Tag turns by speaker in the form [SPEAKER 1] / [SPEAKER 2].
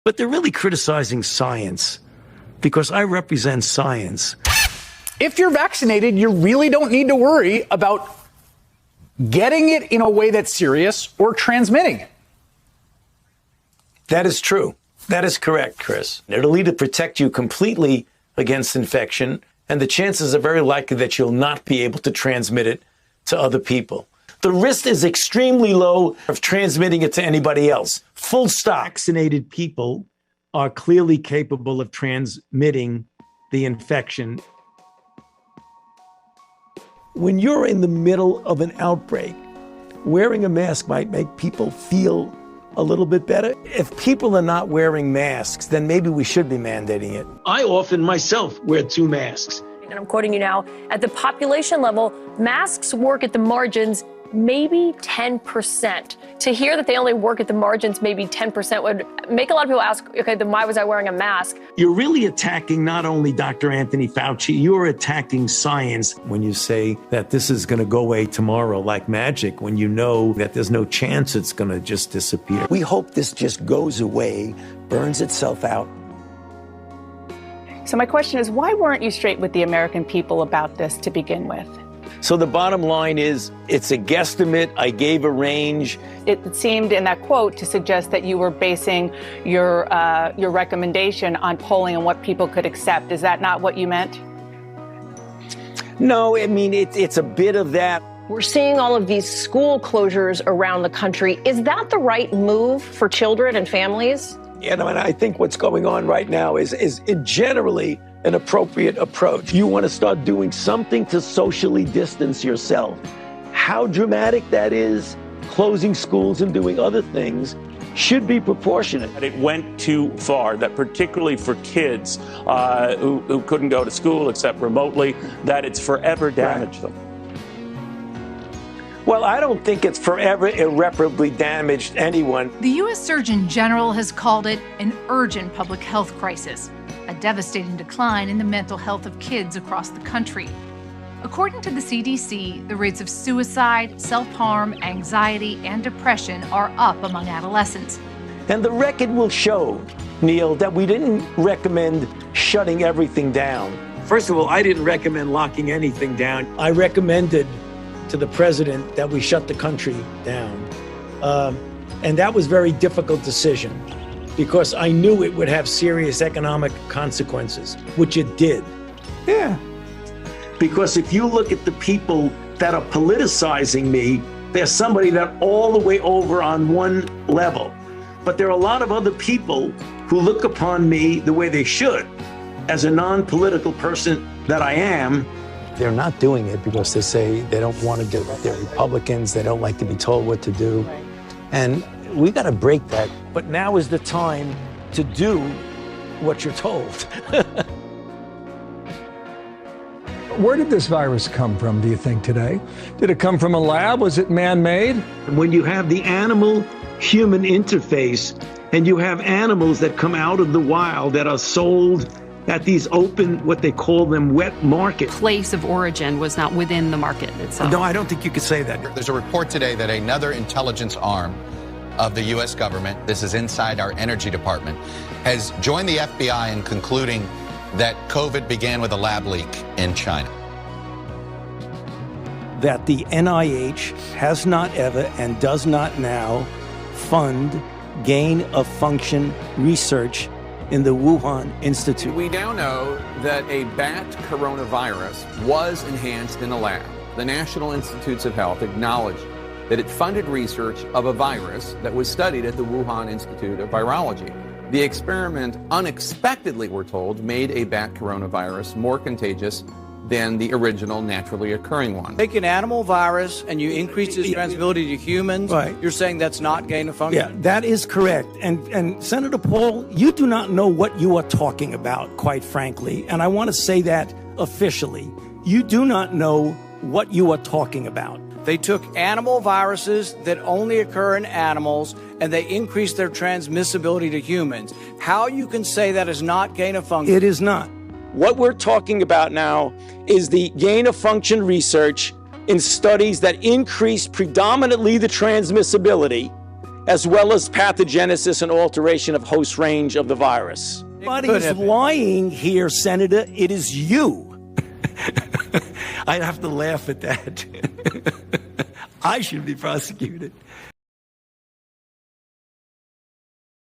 [SPEAKER 1] But they're really criticizing science because I represent science.
[SPEAKER 2] If you're vaccinated, you really don't need to worry about getting it in a way that's serious or transmitting it.
[SPEAKER 1] That is true. That is correct, Chris. It'll either protect you completely against infection, and the chances are very likely that you'll not be able to transmit it to other people. The risk is extremely low of transmitting it to anybody else. Full stop. Vaccinated people are clearly capable of transmitting the infection. When you're in the middle of an outbreak, wearing a mask might make people feel a little bit better. If people are not wearing masks, then maybe we should be mandating it. I often myself wear 2 masks.
[SPEAKER 3] And I'm quoting you now, at the population level, masks work at the margins maybe 10%. To hear that they only work at the margins maybe 10% would make a lot of people ask, okay, then why was I wearing a mask?
[SPEAKER 1] You're really attacking not only Dr. Anthony Fauci, you're attacking science when you say that this is going to go away tomorrow like magic, when you know that there's no chance it's going to just disappear. We hope this just goes away, burns itself out.
[SPEAKER 4] So my question is, why weren't you straight with the American people about this to begin with?
[SPEAKER 1] So the bottom line is, it's a guesstimate. I gave a range.
[SPEAKER 4] It seemed in that quote to suggest that you were basing your recommendation on polling and what people could accept. Is that not what you meant?
[SPEAKER 1] No, I mean, it's a bit of that.
[SPEAKER 3] We're seeing all of these school closures around the country. Is that the right move for children and families?
[SPEAKER 1] And I think what's going on right now is generally an appropriate approach. You want to start doing something to socially distance yourself. How dramatic that is, closing schools and doing other things, should be proportionate.
[SPEAKER 5] It went too far, that particularly for kids who couldn't go to school except remotely, that it's forever damaged them.
[SPEAKER 1] Well, I don't think it's forever irreparably damaged anyone.
[SPEAKER 6] The U.S. Surgeon General has called it an urgent public health crisis, a devastating decline in the mental health of kids across the country. According to the CDC, the rates of suicide, self-harm, anxiety, and depression are up among adolescents.
[SPEAKER 1] And the record will show, Neil, that we didn't recommend shutting everything down. First of all, I didn't recommend locking anything down. I recommended to the president that we shut the country down. And that was a very difficult decision because I knew it would have serious economic consequences, which it did. Yeah. Because if you look at the people that are politicizing me, there's somebody that all the way over on one level. But there are a lot of other people who look upon me the way they should, as a non-political person that I am. They're not doing it because they say they don't want to do it. They're Republicans. They don't like to be told what to do. And we got to break that. But now is the time to do what you're told.
[SPEAKER 7] Where did this virus come from, do you think, today? Did it come from a lab? Was it man-made?
[SPEAKER 1] When you have the animal-human interface and you have animals that come out of the wild that are sold at these open, what they call them, wet markets.
[SPEAKER 8] Place of origin was not within the market itself.
[SPEAKER 1] No, I don't think you could say that.
[SPEAKER 9] There's a report today that another intelligence arm of the U.S. government, this is inside our energy department, has joined the FBI in concluding that COVID began with a lab leak in China.
[SPEAKER 1] That the NIH has not ever and does not now fund gain-of-function research in the Wuhan Institute.
[SPEAKER 10] We now know that a bat coronavirus was enhanced in a lab. The National Institutes of Health acknowledged that it funded research of a virus that was studied at the Wuhan Institute of Virology. The experiment unexpectedly, we're told, made a bat coronavirus more contagious than the original naturally occurring one.
[SPEAKER 11] Take an animal virus and you increase its transmissibility to humans.
[SPEAKER 1] Right.
[SPEAKER 11] You're saying that's not gain of function?
[SPEAKER 1] Yeah, that is correct. And Senator Paul, you do not know what you are talking about, quite frankly. And I want to say that officially. You do not know what you are talking about.
[SPEAKER 11] They took animal viruses that only occur in animals and they increased their transmissibility to humans. How you can say that is not gain of function?
[SPEAKER 1] It is not. What we're talking about now is the gain-of-function research in studies that increase predominantly the transmissibility as well as pathogenesis and alteration of host range of the virus.
[SPEAKER 12] Somebody is lying here, Senator. It is you. I'd have to laugh at that. I should be prosecuted.